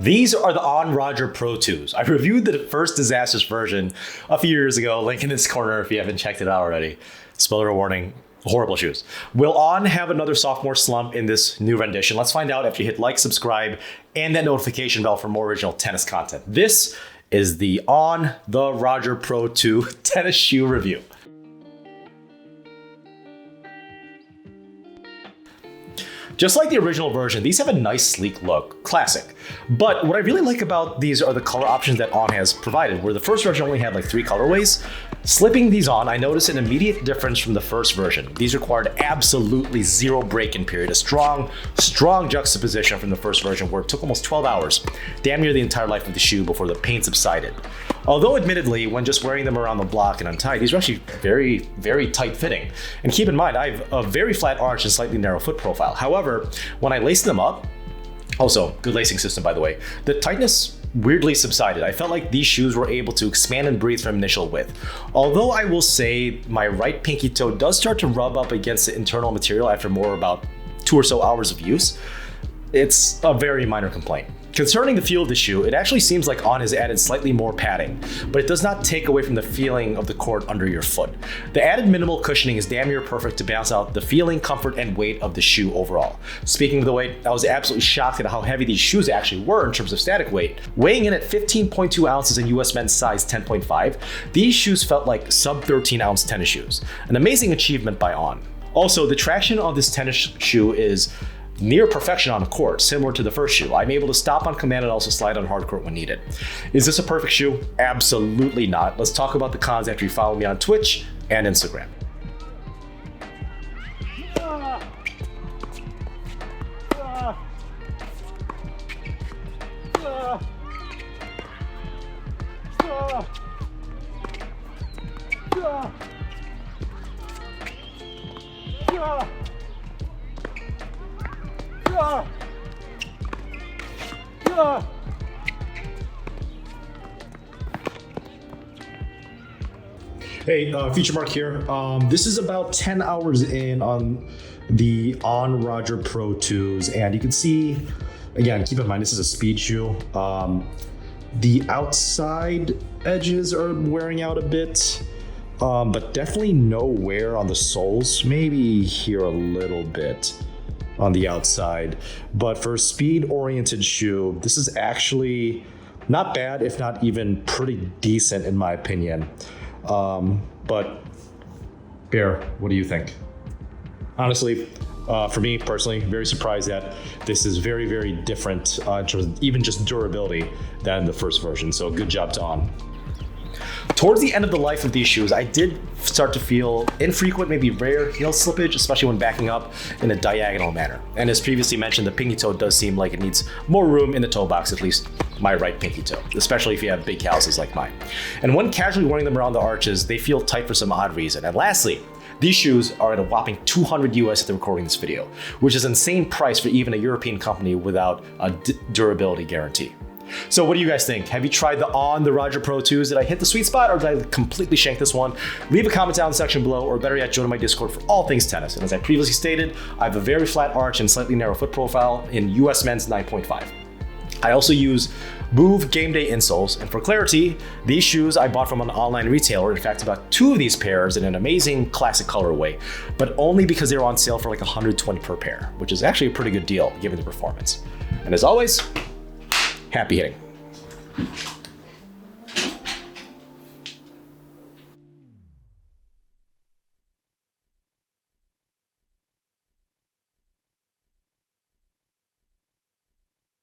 These are the On Roger Pro 2s. I reviewed the first disastrous version a few years ago. Link in this corner if you haven't checked it out already. Spoiler warning, horrible shoes. Will On have another sophomore slump in this new rendition? Let's find out after you hit like, subscribe, and that notification bell for more original tennis content. This is the On the Roger Pro 2 tennis shoe review. Just like the original version, these have a nice sleek look, classic. But what I really like about these are the color options that On has provided, where the first version only had like 3 colorways. Slipping these on, I noticed an immediate difference from the first version. These required absolutely zero break-in period, a strong juxtaposition from the first version where it took almost 12 hours, damn near the entire life of the shoe before the pain subsided. Although admittedly, when just wearing them around the block and untied, these are actually very, very tight fitting. And keep in mind, I have a very flat arch and slightly narrow foot profile. However, when I laced them up, also good lacing system by the way, the tightness weirdly subsided. I felt like these shoes were able to expand and breathe from initial width. Although I will say my right pinky toe does start to rub up against the internal material after about 2 or so hours of use, it's a very minor complaint. Concerning the feel of the shoe, it actually seems like On has added slightly more padding, but it does not take away from the feeling of the court under your foot. The added minimal cushioning is damn near perfect to balance out the feeling, comfort, and weight of the shoe overall. Speaking of the weight, I was absolutely shocked at how heavy these shoes actually were in terms of static weight. Weighing in at 15.2 ounces in US men's size 10.5, these shoes felt like sub 13 ounce tennis shoes. An amazing achievement by On. Also, the traction of this tennis shoe is near perfection on the court, similar to the first shoe. I'm able to stop on command and also slide on hard court when needed. Is this a perfect shoe? Absolutely not. Let's talk about the cons after you follow me on Twitch and Instagram. Hey, Feature Mark here. This is about 10 hours in on the On Roger Pro 2s, and you can see, again, keep in mind, this is a speed shoe. The outside edges are wearing out a bit, but definitely no wear on the soles, maybe here a little bit on the outside. But for a speed-oriented shoe, this is actually not bad, if not even pretty decent in my opinion. But Bear, what do you think? Honestly, for me personally, very surprised that this is very, very different in terms of even just durability than the first version. So good job to On. Towards the end of the life of these shoes, I did start to feel infrequent, maybe rare heel slippage, especially when backing up in a diagonal manner. And as previously mentioned, the pinky toe does seem like it needs more room in the toe box, at least my right pinky toe, especially if you have big calluses like mine. And when casually wearing them around the arches, they feel tight for some odd reason. And lastly, these shoes are at a whopping 200 US at the recording of this video, which is an insane price for even a European company without a durability guarantee. So what do you guys think? Have you tried the On the Roger Pro 2s? Did I hit the sweet spot or did I completely shank this one? Leave a comment down in the section below, or better yet, join my Discord for all things tennis. And as I previously stated, I have a very flat arch and slightly narrow foot profile in US men's 9.5. I also use Move Game Day insoles, and for clarity, these shoes I bought from an online retailer. In fact, about 2 of these pairs in an amazing classic colorway, but only because they were on sale for like $120 per pair, which is actually a pretty good deal given the performance. And as always, happy hitting.